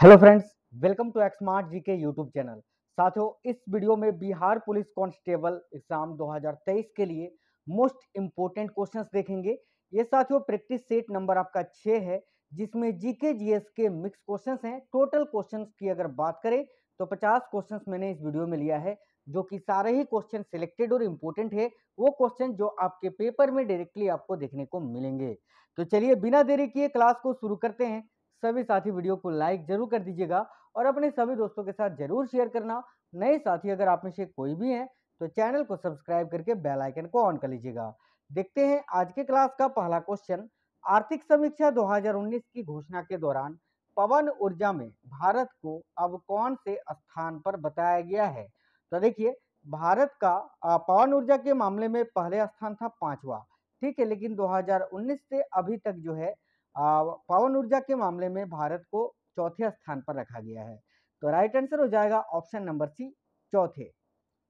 Hello friends, welcome to Exmart GK YouTube channel. साथियों, इस video में बिहार पुलिस कांस्टेबल एग्जाम 2023 के लिए मोस्ट इम्पोर्टेंट क्वेश्चंस देखेंगे। ये साथियों प्रैक्टिस सेट नंबर आपका 6 है, जिसमें जीके जीएस के मिक्स क्वेश्चंस हैं। टोटल क्वेश्चंस की अगर बात करें तो 50 क्वेश्चंस मैंने इस वीडियो में लिया है, जो कि सारे ही क्वेश्चन सिलेक्टेड और इम्पोर्टेंट है। वो क्वेश्चन जो आपके पेपर में डायरेक्टली आपको देखने को मिलेंगे। तो चलिए बिना देरी किए क्लास को शुरू करते हैं। सभी साथी वीडियो को लाइक जरूर कर दीजिएगा और अपने सभी दोस्तों के साथ जरूर शेयर करना। नए साथी अगर आप में से कोई भी हैं तो चैनल को सब्सक्राइब करके बेल आइकन को ऑन कर लीजिएगा। देखते हैं आज के क्लास का पहला क्वेश्चन। आर्थिक समीक्षा 2019 की घोषणा के दौरान पवन ऊर्जा में भारत को अब कौन से स्थान पर बताया गया है? तो देखिए, भारत का पवन ऊर्जा के मामले में पहले स्थान था 5वां, ठीक है, लेकिन 2019 से अभी तक जो है पवन ऊर्जा के मामले में भारत को चौथे स्थान पर रखा गया है। तो राइट आंसर हो जाएगा ऑप्शन नंबर सी, चौथे।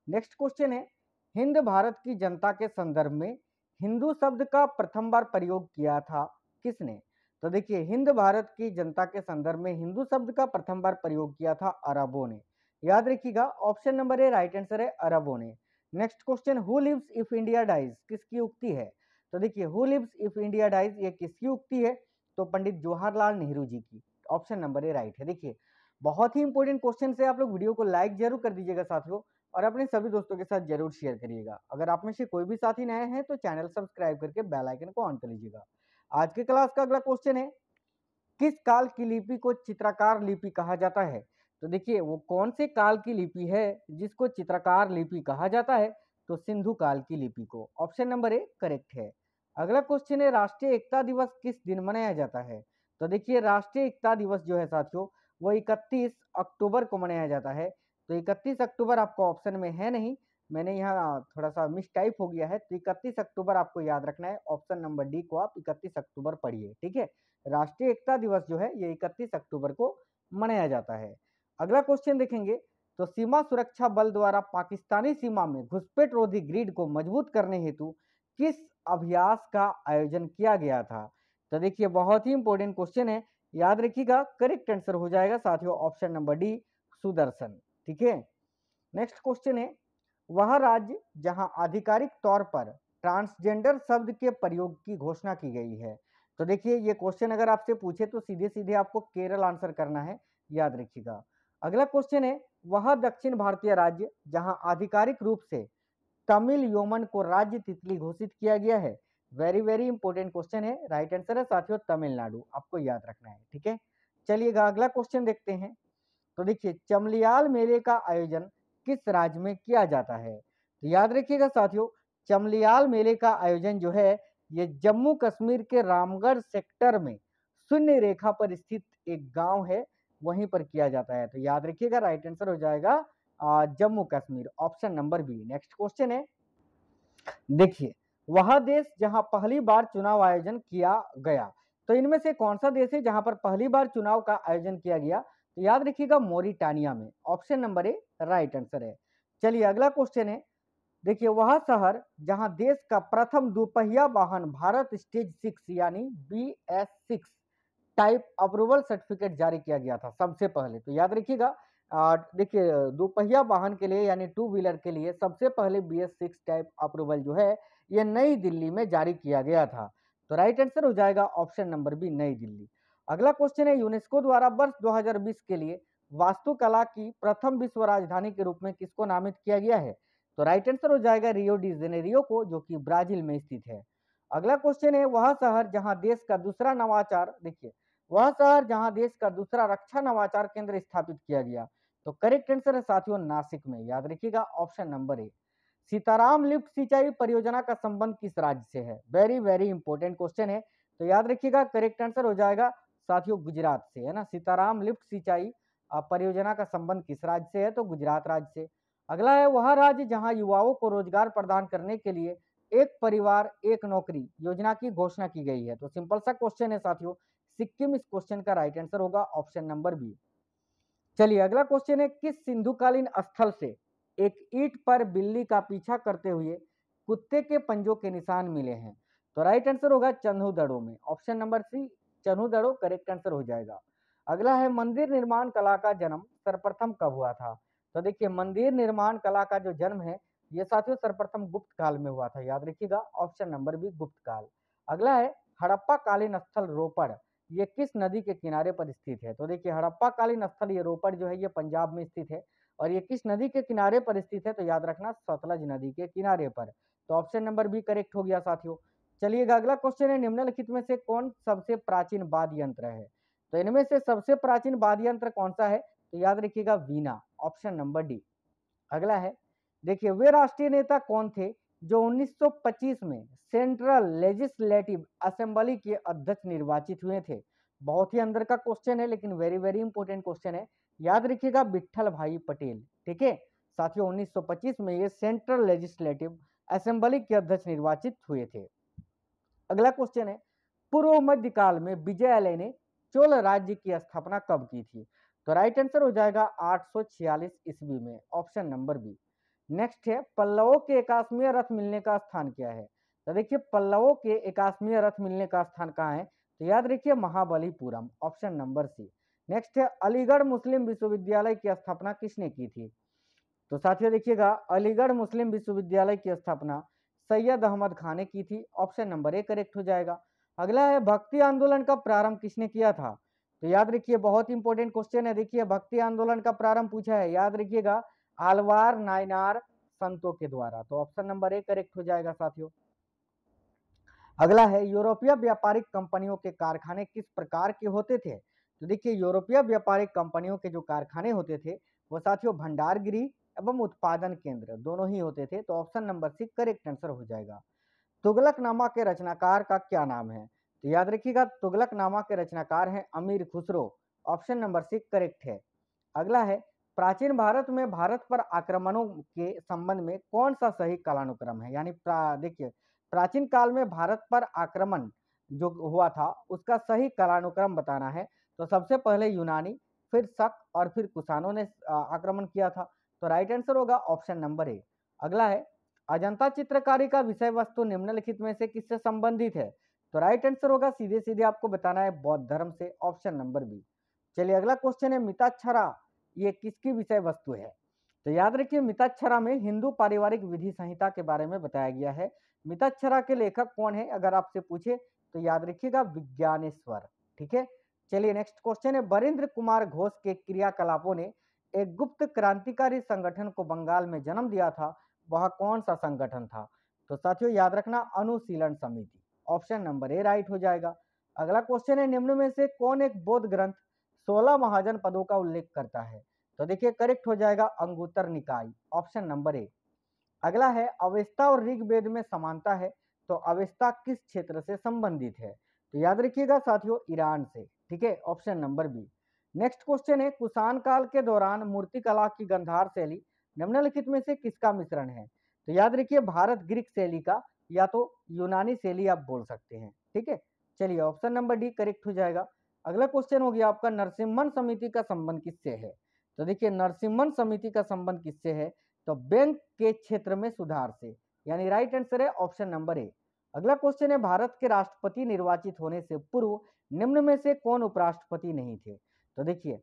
नेक्स्ट क्वेश्चन है, हिंद भारत की जनता के संदर्भ में हिंदू शब्द का प्रथम बार प्रयोग किया था किसने? तो देखिए, हिंद भारत की जनता के संदर्भ में हिंदू शब्द का प्रथम बार प्रयोग किया था अरबों ने। याद रखिएगा, option number a right answer है, अरबों ने। Next question, who lives if India dies किसकी उक्ति है? तो देखिए, who lives if India dies ये किसकी उक्ति है? तो पंडित जवाहरलाल नेहरू जी की। ऑप्शन नंबर ए राइट है। देखिए, बहुत ही इंपॉर्टेंट क्वेश्चन से आप लोग वीडियो को लाइक जरूर कर दीजिएगा साथियों, और अपने सभी दोस्तों के साथ जरूर शेयर करिएगा। अगर आप में से कोई भी साथी नए हैं तो चैनल सब्सक्राइब करके बेल आइकन को ऑन कर लीजिएगा। आज के क्लास का अगला क्वेश्चन है, किस काल की लिपि को चित्रकार लिपि कहा जाता है? तो देखिए, वो कौन से काल की लिपि है जिसको चित्रकार लिपि कहा जाता है? तो सिंधु काल की लिपि को। ऑप्शन नंबर ए करेक्ट है। अगला क्वेश्चन है, राष्ट्रीय एकता दिवस किस दिन मनाया जाता है? तो देखिए, राष्ट्रीय एकता दिवस जो है साथियों, वो 31 अक्टूबर को मनाया जाता है। तो 31 अक्टूबर आपको ऑप्शन में है नहीं, मैंने यहाँ थोड़ा सा मिस टाइप हो गया है। तो 31 अक्टूबर आपको याद रखना है, ऑप्शन नंबर डी को आप 31 अक्टूबर पढ़िए, ठीक है। राष्ट्रीय एकता दिवस जो है ये 31 अक्टूबर को मनाया जाता है। अगला क्वेश्चन देखेंगे, तो सीमा सुरक्षा बल द्वारा पाकिस्तानी सीमा में घुसपैठ रोधी ग्रिड को मजबूत करने हेतु किस अभ्यास का आयोजन किया गया था? तो देखिए, बहुत ही इंपॉर्टेंट क्वेश्चन है, याद रखिएगा। करेक्ट आंसर हो जाएगा साथियों ऑप्शन नंबर डी, सुदर्शन, ठीक है। नेक्स्ट क्वेश्चन है, वह राज्य जहां आधिकारिक तौर पर ट्रांसजेंडर शब्द के प्रयोग की घोषणा की गई है? तो देखिए, ये क्वेश्चन अगर आपसे पूछे तो सीधे सीधे आपको केरल आंसर करना है, याद रखिएगा। अगला क्वेश्चन है, वह दक्षिण भारतीय राज्य जहां आधिकारिक रूप से तमिल योमन को राज्य तितली घोषित किया गया है? वेरी वेरी इंपॉर्टेंट क्वेश्चन है, राइट आंसर है साथियों तमिलनाडु, आपको याद रखना है, ठीक है। चलिएगा अगला क्वेश्चन देखते हैं। तो देखिए, चमलियाल मेले का आयोजन किस राज्य में किया जाता है? तो याद रखिएगा साथियों, चमलियाल मेले का आयोजन जो है ये जम्मू कश्मीर के रामगढ़ सेक्टर में शून्य रेखा पर स्थित एक गांव है, वहीं पर किया जाता है। तो याद रखिएगा, राइट आंसर हो जाएगा Jammu Kashmir, option number b. Next question है, देखिए, वह देश जहां पहली बार चुनाव आयोजन किया गया, तो इनमें से कौन सा देश है जहां पर पहली बार चुनाव का आयोजन किया गया? तो याद रखिएगा, मोरिटानिया में। Option number a right answer है। चलिए अगला क्वेश्चन है, देखिए, वह शहर जहां देश का प्रथम दोपहिया वाहन भारत स्टेज 6 यानी BS6 टाइप अप्रूवल सर्टिफिकेट जारी किया गया था सबसे पहले। तो याद रखिएगा, देखिए, दोपहिया वाहन के लिए यानी टू व्हीलर के लिए सबसे पहले BS6 टाइप अप्रूवल जो है ये नई दिल्ली में जारी किया गया था। तो राइट आंसर हो जाएगा ऑप्शन नंबर बी, नई दिल्ली। अगला क्वेश्चन है, यूनेस्को द्वारा वर्ष 2020 के लिए वास्तुकला की प्रथम विश्व राजधानी के रूप में किसको नामित किया गया है? तो राइट आंसर हो जाएगा रियो डी जेनेरियो को, जो कि ब्राजील में स्थित है। अगला क्वेश्चन है, वह शहर जहां देश का दूसरा नवाचार, देखिए, वह शहर जहां देश का दूसरा रक्षा नवाचार केंद्र स्थापित किया गया? तो करेक्ट आंसर है साथियों नासिक में, याद रखिएगा ऑप्शन नंबर ए। सीताराम लिफ्ट सिंचाई परियोजना का संबंध किस राज्य से है? वेरी वेरी इंपॉर्टेंट क्वेश्चन है, तो याद रखिएगा करेक्ट आंसर हो जाएगा साथियों गुजरात से, है ना। सीताराम लिफ्ट सिंचाई परियोजना का संबंध किस राज्य से है? तो गुजरात राज्य से। अगला है, वह राज्य जहां युवाओं को रोजगार प्रदान करने के लिए एक परिवार एक नौकरी योजना की घोषणा की गई है? तो सिंपल सा क्वेश्चन है साथियों, सिक्किम इस क्वेश्चन का राइट आंसर होगा, ऑप्शन नंबर बी। चलिए अगला क्वेश्चन है, किस सिंधुकालीन स्थल से एक ईंट पर बिल्ली का पीछा करते हुए कुत्ते के पंजों के निशान मिले हैं? तो राइट आंसर होगा चन्हुदड़ो में, option number c, Chanhudaro correct answer हो जाएगा। अगला है मंदिर निर्माण कला का जन्म सर्वप्रथम कब हुआ था? तो देखिए मंदिर निर्माण कला का जो जन्म है ये साथियों सर्वप्रथम गुप्त काल में हुआ था, याद रखिएगा ऑप्शन नंबर बी गुप्त काल। अगला है हड़प्पा कालीन स्थल रोपड़, ये किस नदी के किनारे पर स्थित है? तो देखिए हड़प्पा कालीन स्थल ये रोपड़ जो है ये पंजाब में स्थित है और ये किस नदी के किनारे पर स्थित है? तो याद रखना सतलज नदी के किनारे पर। तो ऑप्शन नंबर बी करेक्ट हो गया साथियों। चलिएगा अगला क्वेश्चन है निम्नलिखित में से कौन सबसे प्राचीन वाद्य यंत्र है? तो इनमें से सबसे प्राचीन वाद्य यंत्र कौन सा है? तो याद रखिएगा वीणा, ऑप्शन नंबर डी। अगला है देखिए वे राष्ट्रीय नेता कौन थे जो 1925 में सेंट्रल लेजिस्लेटिव असेंबली के अध्यक्ष निर्वाचित हुए थे? बहुत ही अंदर का क्वेश्चन है लेकिन वेरी वेरी इंपॉर्टेंट क्वेश्चन है, याद रखिएगा विट्ठल भाई पटेल। ठीक है साथियों 1925 में ये सेंट्रल लेजिस्लेटिव असेंबली के अध्यक्ष निर्वाचित हुए थे। अगला क्वेश्चन है पूर्व मध्यकाल में विजयालय ने चोल राज्य की स्थापना कब की थी? तो राइट आंसर हो जाएगा 846 ईस्वी में, ऑप्शन नंबर बी। नेक्स्ट है पल्लवों के एकात्मीय रथ मिलने का स्थान क्या है? तो देखिए पल्लवों के एकात्मीय रथ मिलने का स्थान कहाँ है? तो याद रखिए Mahabalipuram, option number c. Next है अलीगढ़ मुस्लिम विश्वविद्यालय की स्थापना किसने की थी? तो साथियों देखिएगा अलीगढ़ मुस्लिम विश्वविद्यालय की स्थापना सैयद अहमद खान ने की थी, ऑप्शन नंबर ए करेक्ट हो जाएगा। अगला है भक्ति आंदोलन का प्रारंभ किसने किया था? तो याद रखिए बहुत इंपॉर्टेंट क्वेश्चन है, देखिए भक्ति आंदोलन का प्रारंभ पूछा है, याद रखिएगा आलवार नायनार संतों के द्वारा। तो ऑप्शन नंबर ए करेक्ट हो जाएगा साथियों। अगला है यूरोपीय व्यापारिक कंपनियों के कारखाने किस प्रकार के होते थे? तो देखिए यूरोपीय व्यापारिक कंपनियों के जो कारखाने होते थे वो साथियों भंडारगृह एवं उत्पादन केंद्र दोनों ही होते थे। तो option number c correct answer हो जाएगा। तुगलकनामा के रचनाकार का क्या नाम है? तो याद रखिएगा तुगलकनामा के रचनाकार हैं Amir Khusro, option number c correct है। अगला है प्राचीन भारत में भारत पर आक्रमणों के संबंध में कौन सा सही कालानुक्रम है? यानी देखिए प्राचीन काल में भारत पर आक्रमण जो हुआ था उसका सही कालानुक्रम बताना है। तो सबसे पहले यूनानी, फिर शक और फिर कुषाणों ने आक्रमण किया था। तो राइट आंसर होगा ऑप्शन नंबर ए। अगला है अजंता चित्रकारी का विषय वस्तु निम्नलिखित में से किससे संबंधित है? तो राइट आंसर होगा सीधे सीधे आपको बताना है बौद्ध धर्म से, ऑप्शन नंबर बी। चलिए अगला क्वेश्चन है मिताक्षरा ये किसकी विषय वस्तु है? तो याद रखिए मिताक्षरा में हिंदू पारिवारिक विधि संहिता के बारे में बताया गया है। मिताक्षरा के लेखक कौन है अगर आपसे पूछे तो याद रखिएगा विज्ञानेश्वर। ठीक है चलिए नेक्स्ट क्वेश्चन है बरिंद्र कुमार घोष के क्रियाकलापों ने एक गुप्त क्रांतिकारी संगठन को बंगाल में जन्म दिया था, वह कौन सा संगठन था? तो साथियों याद रखना अनुशीलन समिति, ऑप्शन नंबर ए राइट हो जाएगा। अगला क्वेश्चन है निम्न में से कौन एक बौद्ध ग्रंथ 16 महाजन पदों का उल्लेख करता है? तो देखिए करेक्ट हो जाएगा अंगुत्तर निकाय, ऑप्शन नंबर ए। अगला है अवेस्ता और ऋग्वेद में समानता है, तो अवेस्ता किस क्षेत्र से संबंधित है? तो याद रखिएगा साथियों ईरान से। ठीक है option number b. Next question है कुषाण काल के दौरान मूर्तिकला की गंधार शैली निम्नलिखित में से किसका मिश्रण है? तो याद रखिए भारत ग्रीक शैली का या तो यूनानी शैली आप बोल सकते हैं। ठीक है चलिए ऑप्शन नंबर डी करेक्ट हो जाएगा। अगला क्वेश्चन हो गया आपका नरसिम्हन समिति का संबंध किससे है? तो देखिए नरसिम्हन समिति का संबंध किससे है? तो बैंक के क्षेत्र में सुधार से, यानी राइट आंसर है ऑप्शन नंबर ए। अगला क्वेश्चन है भारत के राष्ट्रपति निर्वाचित होने से पूर्व निम्न में से कौन उपराष्ट्रपति नहीं थे? तो देखिए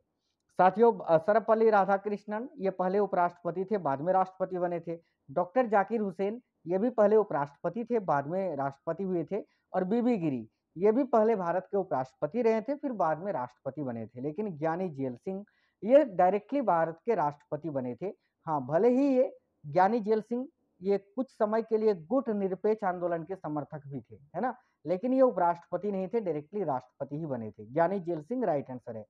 साथियों सर्वपल्ली राधाकृष्णन ये पहले उपराष्ट्रपति थे बाद में राष्ट्रपति बने थे। डॉक्टर जाकिर हुसैन ये भी पहले उपराष्ट्रपति थे बाद में राष्ट्रपति हुए थे। और बीबी गिरी ये भी पहले भारत के उपराष्ट्रपति रहे थे फिर बाद में राष्ट्रपति बने थे। लेकिन ज्ञानी जेल सिंह ये डायरेक्टली भारत के राष्ट्रपति बने थे। हाँ भले ही ये ज्ञानी जेल सिंह ये कुछ समय के लिए गुट निरपेक्ष आंदोलन के समर्थक भी थे, है ना, लेकिन ये उपराष्ट्रपति नहीं थे, डायरेक्टली राष्ट्रपति ही बने थे। ज्ञानी जेल सिंह राइट आंसर है।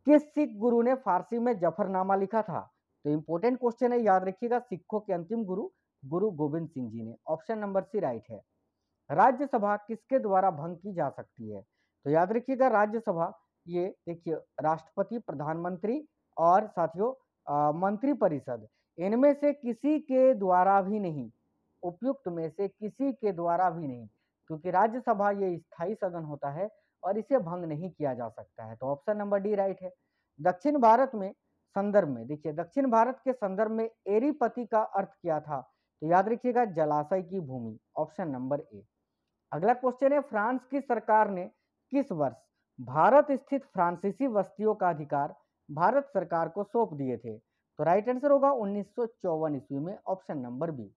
किस सिख गुरु ने फारसी में जफरनामा लिखा था? तो इंपॉर्टेंट क्वेश्चन है, याद रखिएगा सिखों के अंतिम गुरु गुरु गोविंद सिंह जी ने, ऑप्शन नंबर सी राइट है। राज्यसभा किसके द्वारा भंग की जा सकती है? तो याद रखिएगा राज्यसभा ये देखिए राष्ट्रपति, प्रधानमंत्री और साथियों मंत्रिपरिषद इनमें से किसी के द्वारा भी नहीं, उपयुक्त में से किसी के द्वारा भी नहीं, क्योंकि राज्यसभा ये स्थायी सदन होता है और इसे भंग नहीं किया जा सकता है। तो ऑप्शन नंबर डी राइट है। दक्षिण भारत में संदर्भ में देखिए दक्षिण भारत के संदर्भ में एरीपति का अर्थ क्या था? तो याद रखिएगा जलाशय की भूमि, ऑप्शन नंबर ए। अगला क्वेश्चन है फ्रांस की सरकार ने किस वर्ष भारत स्थित फ्रांसीसी बस्तियों का अधिकार भारत सरकार को सौंप दिए थे? तो राइट आंसर होगा 1954 ईस्वी में, ऑप्शन नंबर बी।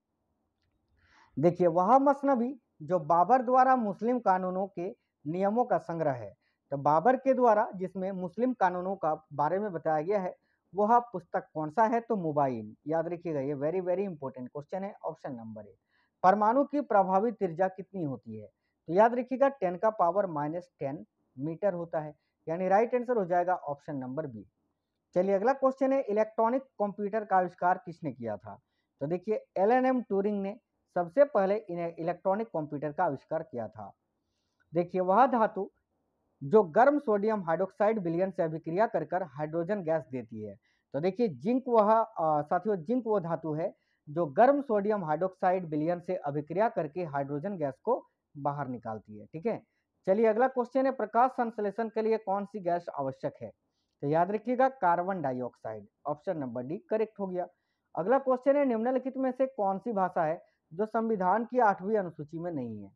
देखिए, वह मसनवी जो बाबर द्वारा मुस्लिम कानूनों के नियमों का संग्रह है, तो बाबर के द्वारा जिसमें मुस्लिम कानूनों का बारे में बताया गया है, वह पुस्तक कौन सा है? तो मुबाइन। याद रखिएगा, ये वेरी वेरी इंपॉर्टेंट क्वेश्चन है, ऑप्शन नंबर ए। परमाणु की प्रभावी त्रिज्या कितनी होती है? तो याद रखिएगा 10 का पावर -10 मीटर होता है, यानी राइट आंसर हो जाएगा ऑप्शन नंबर बी। चलिए, अगला क्वेश्चन है, इलेक्ट्रॉनिक कंप्यूटर का आविष्कार किसने किया था? तो देखिए, एलन ट्यूरिंग ने सबसे पहले इलेक्ट्रॉनिक कंप्यूटर का आविष्कार किया था। देखिए, वह धातु जो गर्म सोडियम हाइड्रोक्साइड विलयन से अभिक्रिया कर कर हाइड्रोजन गैस देती है। तो देखिए, जिंक वह साथियों, जिंक वो धातु है जो गर्म सोडियम हाइड्रोक्साइड विलयन से अभिक्रिया करके हाइड्रोजन गैस को बाहर निकालती है। ठीक है। चलिए, अगला क्वेश्चन है, प्रकाश संश्लेषण के लिए कौन सी गैस आवश्यक है? तो याद रखिएगा carbon dioxide, option number D correct हो गया। अगला क्वेश्चन है, निम्नलिखित में से कौन सी भाषा है जो संविधान की 8वीं अनुसूची में नहीं है?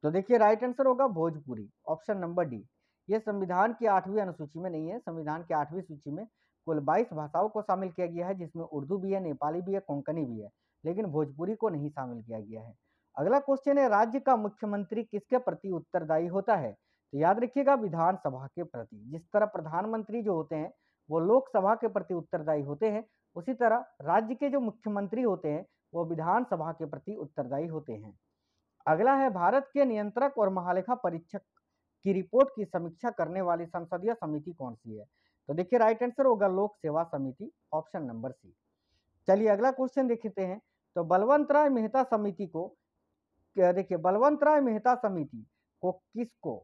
तो देखिए, राइट आंसर होगा भोजपुरी, ऑप्शन नंबर डी। ये संविधान की 8वीं अनुसूची में नहीं है। संविधान की 8वीं सूची में कुल 22 भाषाओं को शामिल किया गया है, जिसमें उर्दू भी है, नेपाली भी है, कोंकणी भी है, लेकिन भोजपुरी को नहीं शामिल किया गया है। अगला क्वेश्चन है, राज्य का मुख्यमंत्री किसके प्रति उत्तरदायी होता है? तो याद रखिएगा विधानसभा के प्रति। जिस तरह प्रधानमंत्री जो होते हैं वो लोकसभा के प्रति उत्तरदायी होते हैं, उसी तरह राज्य के जो मुख्यमंत्री होते हैं वो विधानसभा के प्रति उत्तरदायी होते हैं। अगला है, भारत के नियंत्रक और महालेखा परीक्षक की रिपोर्ट की समीक्षा करने वाली संसदीय समिति कौन सी है? तो देखिए, राइट आंसर होगा लोक सेवा समिति, ऑप्शन नंबर सी। चलिए, अगला क्वेश्चन देखते हैं। तो बलवंत राय मेहता समिति को देखिए, बलवंत राय मेहता समिति को किसको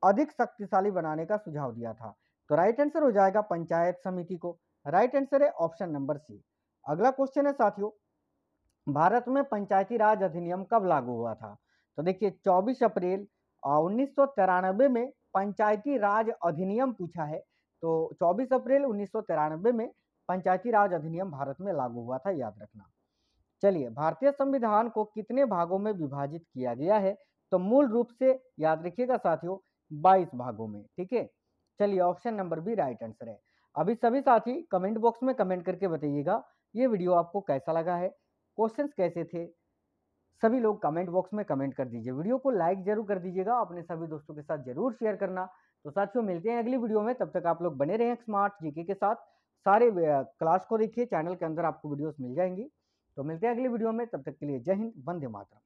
अधिक शक्तिशाली बनाने का सुझाव दिया था? तो राइट आंसर हो जाएगा पंचायत समिति को। राइट आंसर है ऑप्शन नंबर सी। अगला क्वेश्चन है साथियों, भारत में पंचायती राज अधिनियम कब लागू हुआ था? तो देखिए, 24 अप्रैल 1993 में पंचायती राज अधिनियम पूछा है। तो 24 अप्रैल 1993 में पंचायती राज अधिनियम भारत में लागू हुआ था, याद रखना। चलिए, भारतीय संविधान को कितने भागों में विभाजित किया गया है? तो मूल रूप से याद रखिएगा साथियों 22 भागों में। ठीक है। चलिए, option number b right answer है। अभी सभी साथी कमेंट बॉक्स में कमेंट करके बताइएगा ये वीडियो आपको कैसा लगा है, क्वेश्चंस कैसे थे। सभी लोग कमेंट बॉक्स में कमेंट कर दीजिए। वीडियो को लाइक जरूर कर दीजिएगा, अपने सभी दोस्तों के साथ जरूर शेयर करना। तो साथियों, मिलते हैं अगली वीडियो में, तब तक आप लोग बने रहें स्मार्ट जीके के साथ। सारे क्लास को देखिए, चैनल के अंदर आपको वीडियोस मिल जाएंगी। तो मिलते हैं अगली वीडियो में, तब तक के लिए जय हिंद, वंदे मातरम।